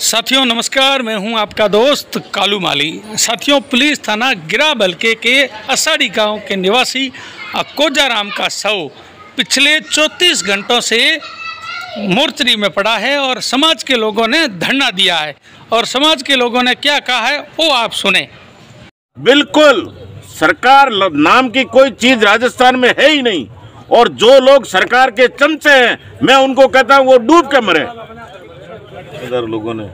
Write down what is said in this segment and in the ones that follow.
साथियों नमस्कार, मैं हूं आपका दोस्त कालू माली। साथियों, पुलिस थाना गिराबल के असाड़ी गांव के निवासी कोजाराम का शव पिछले 34 घंटों से मोर्चरी में पड़ा है और समाज के लोगों ने धरना दिया है। और समाज के लोगों ने क्या कहा है वो आप सुने। बिल्कुल, सरकार नाम की कोई चीज राजस्थान में है ही नहीं, और जो लोग सरकार के चमचे हैं मैं उनको कहता हूँ वो डूब के मरे। इधर लोगों ने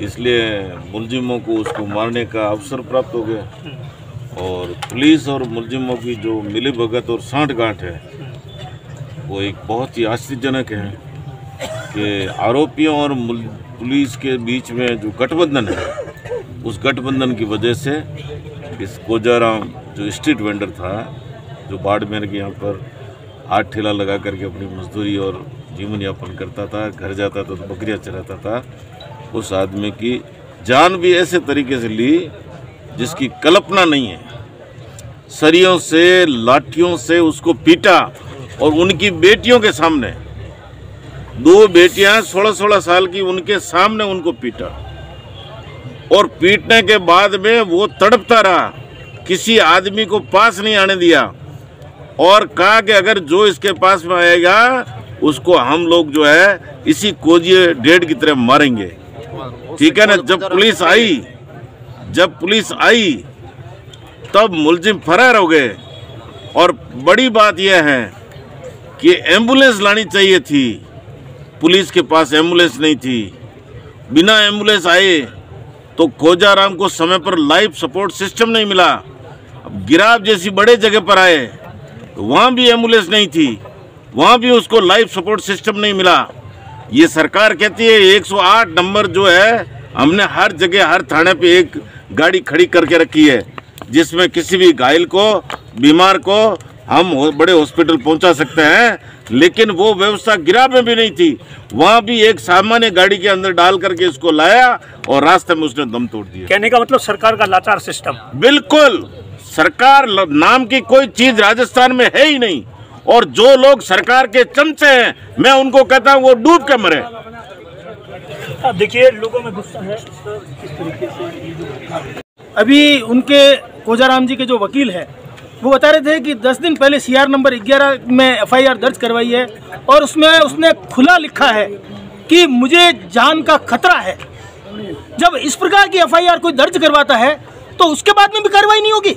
इसलिए मुलजिमों को उसको मारने का अवसर प्राप्त हो गया, और पुलिस और मुलजिमों की जो मिलीभगत और सांठगांठ है वो एक बहुत ही आश्चर्यजनक है कि आरोपियों और पुलिस के बीच में जो गठबंधन है, उस गठबंधन की वजह से इस कोजाराम जो स्ट्रीट वेंडर था, जो बाड़मेर के यहाँ पर 8 ठेला लगा करके अपनी मजदूरी और जीवन यापन करता था, घर जाता था तो बकरियां चराता था, उस आदमी की जान भी ऐसे तरीके से ली जिसकी कल्पना नहीं है। सरियों से, लाठियों से उसको पीटा, और उनकी बेटियों के सामने, 2 बेटियां 16-16 साल की, उनके सामने उनको पीटा, और पीटने के बाद में वो तड़पता रहा, किसी आदमी को पास नहीं आने दिया, और कहा कि अगर जो इसके पास में आएगा उसको हम लोग जो है इसी कोजिए डेढ़ की तरह मारेंगे। ठीक है ना। जब पुलिस आई तब मुलजिम फरार हो गए। और बड़ी बात यह है कि एम्बुलेंस लानी चाहिए थी, पुलिस के पास एम्बुलेंस नहीं थी। बिना एम्बुलेंस आए तो कोजाराम को समय पर लाइफ सपोर्ट सिस्टम नहीं मिला। अब गिराब जैसी बड़े जगह पर आए तो वहाँ भी एम्बुलेंस नहीं थी, वहाँ भी उसको लाइफ सपोर्ट सिस्टम नहीं मिला। ये सरकार कहती है 108 नंबर जो है हमने हर जगह, हर थाने पे एक गाड़ी खड़ी करके रखी है, जिसमें किसी भी घायल को, बीमार को हम बड़े हॉस्पिटल पहुंचा सकते हैं, लेकिन वो व्यवस्था गिराब में भी नहीं थी। वहाँ भी एक सामान्य गाड़ी के अंदर डाल करके इसको लाया और रास्ते में उसने दम तोड़ दिया। कहने का मतलब सरकार का लाचार सिस्टम। बिल्कुल, सरकार नाम की कोई चीज राजस्थान में है ही नहीं, और जो लोग सरकार के चमचे हैं मैं उनको कहता हूँ वो डूब के मरे। देखिए लोगों में गुस्सा है किस तरीके से। अभी उनके कोजाराम जी के जो वकील है वो बता रहे थे कि 10 दिन पहले CR नंबर 11 में FIR दर्ज करवाई है, और उसमें उसने खुला लिखा है कि मुझे जान का खतरा है। जब इस प्रकार की FIR कोई दर्ज करवाता है तो उसके बाद में भी कार्रवाई नहीं होगी।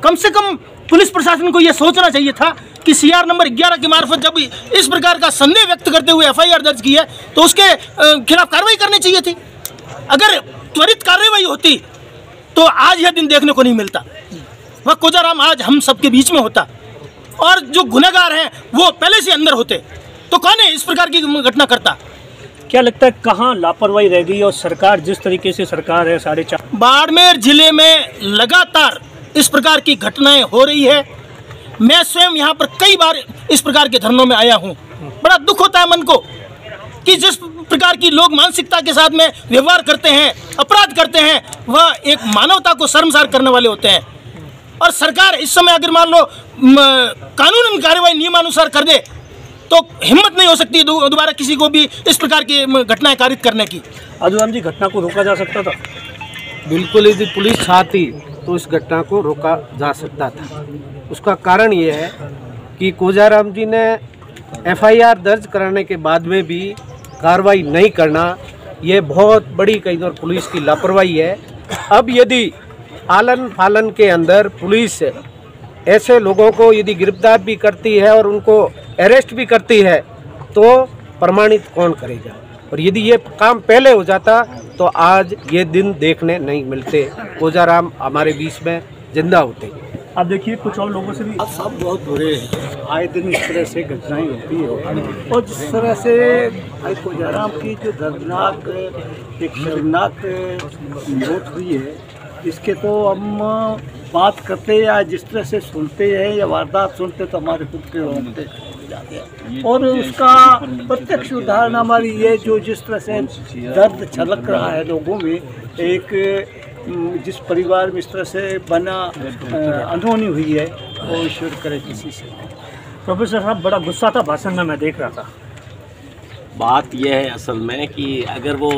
कम से कम पुलिस प्रशासन को यह सोचना चाहिए था कि CR नंबर 11 की मार्फत जब इस प्रकार का संदेह व्यक्त करते हुए FIR दर्ज की है तो उसके खिलाफ कार्रवाई करनी चाहिए थी। अगर त्वरित कार्रवाई होती तो आज यह दिन देखने को नहीं मिलता। वह कोजाराम आज हम सबके बीच में होता, और जो गुनहगार हैं वो पहले से अंदर होते, तो कौन है इस प्रकार की घटना करता। क्या लगता है कहाँ लापरवाही रह गई, और सरकार जिस तरीके से सरकार है 4.5 बाड़मेर जिले में लगातार इस प्रकार की घटनाएं हो रही है। मैं स्वयं यहाँ पर कई बार इस प्रकार के धरनों में आया हूँ। बड़ा दुख होता है मन को कि जिस प्रकार की लोग मानसिकता के साथ में व्यवहार करते हैं, अपराध करते हैं, वह एक मानवता को शर्मसार करने वाले होते हैं। और सरकार इस समय अगर मान लो कानूनन कार्रवाई नियमानुसार कर दे तो हिम्मत नहीं हो सकती दोबारा किसी को भी इस प्रकार की घटनाएं कारित करने की। आजूराम जी, घटना को रोका जा सकता था। बिल्कुल, यदि पुलिस चाहती तो इस घटना को रोका जा सकता था। उसका कारण ये है कि कोजाराम जी ने FIR दर्ज कराने के बाद में भी कार्रवाई नहीं करना, ये बहुत बड़ी कई बार पुलिस की लापरवाही है। अब यदि आलन फालन के अंदर पुलिस ऐसे लोगों को यदि गिरफ्तार भी करती है और उनको अरेस्ट भी करती है तो प्रमाणित कौन करेगा। और यदि ये काम पहले हो जाता तो आज ये दिन देखने नहीं मिलते, कोजाराम हमारे बीच में जिंदा होते। अब देखिए कुछ और लोगों से भी अब सब बहुत बुरे हैं। आए दिन इस तरह से घटनाएं होती है, और जिस तरह से कोजाराम की जो दर्दनाक, एक शर्मनाक मौत हुई है, इसके तो हम बात करते या जिस तरह से सुनते हैं या वारदात सुनते तो हमारे खुद के रोंगटे खड़े हो जाते हैं। और उसका प्रत्यक्ष उदाहरण हमारी ये जो जिस तरह से दर्द छलक रहा है लोगों में, एक जिस परिवार में इस तरह से बना अनहोनी हुई है, वो ईश्वर करे किसी से। प्रोफेसर साहब, बड़ा गुस्सा था भाषण में, मैं देख रहा था। बात यह है असल में कि अगर वो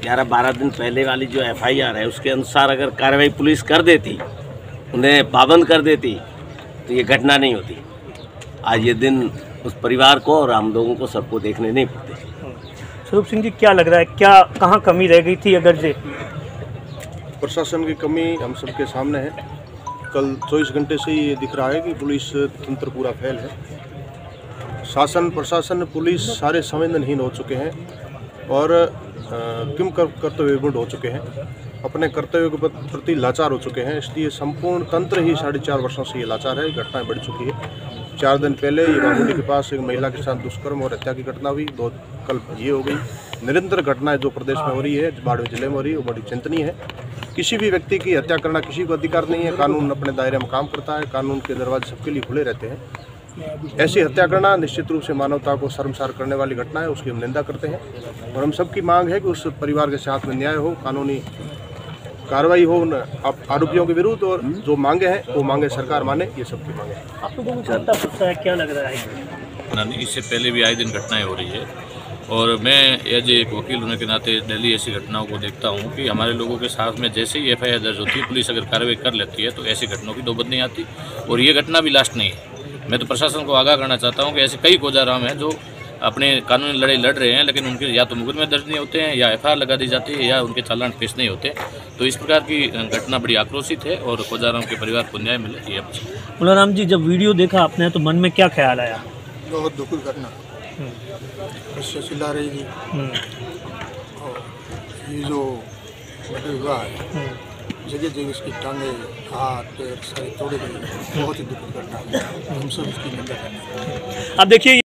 11-12 दिन पहले वाली जो FIR है उसके अनुसार अगर कार्रवाई पुलिस कर देती, उन्हें पाबंद कर देती, तो ये घटना नहीं होती। आज ये दिन उस परिवार को और हम लोगों को सबको देखने नहीं पड़ते। स्वरूप सिंह जी, क्या लग रहा है, क्या कहाँ कमी रह गई थी? अगर जे प्रशासन की कमी हम सबके सामने है। कल 24 घंटे से ये दिख रहा है कि पुलिस तंत्र पूरा फेल है। शासन, प्रशासन, पुलिस सारे संवेदनहीन हो चुके हैं और किम कर्तव्यविमूढ़ हो चुके हैं, अपने कर्तव्यों के प्रति लाचार हो चुके हैं। इसलिए संपूर्ण तंत्र ही 4.5 वर्षों से ये लाचार है। घटनाएं बढ़ चुकी है। 4 दिन पहले ये बागुंडी के पास एक महिला के साथ दुष्कर्म और हत्या की घटना हुई। कल ये हो गई। निरंतर घटनाएं जो प्रदेश में हो रही है, बाड़मेर जिले में हो रही है, वो बड़ी चिंतनीय है। किसी भी व्यक्ति की हत्या करना किसी को अधिकार नहीं है। कानून अपने दायरे में काम करता है। कानून के दरवाजे सबके लिए खुले रहते हैं। ऐसी हत्या करना निश्चित रूप से मानवता को शर्मसार करने वाली घटना है। उसकी हम निंदा करते हैं और हम सबकी मांग है कि उस परिवार के साथ में न्याय हो, कानूनी कार्रवाई हो उन आरोपियों के विरुद्ध, और जो मांगे हैं वो मांगे सरकार माने। ये सबकी मांगे हैं। आप लोगों को पता है, क्या लग रहा है? इससे पहले भी आए दिन घटनाएं हो रही है और मैं एज एक वकील होने के नाते दिल्ली ऐसी घटनाओं को देखता हूं कि हमारे लोगों के साथ में जैसे ही FIR दर्ज होती है, पुलिस अगर कार्रवाई कर लेती है तो ऐसी घटनाओं की नौबत नहीं आती। और ये घटना भी लास्ट नहीं है। मैं तो प्रशासन को आगाह करना चाहता हूं कि ऐसे कई कोजाराम हैं जो अपने कानूनी लड़ाई लड़ रहे हैं, लेकिन उनके या तो मुकदमे दर्ज नहीं होते हैं, या FIR लगा दी जाती है, या उनके चालान पेश नहीं होते। तो इस प्रकार की घटना बड़ी आक्रोशित है और कोजाराम के परिवार को न्याय मिले। ये मुलाराम जी, जब वीडियो देखा आपने तो मन में क्या ख्याल आया? बहुत दुखद घटना, बच्चे चिल्ला रही थी और ये जो मर्डर हुआ है, जगह जगह इसकी टांगे, हाथ, पैर सारे तोड़े गए। बहुत ही दुखद घटना है। हम सब इसकी निंदा करते हैं। अब देखिए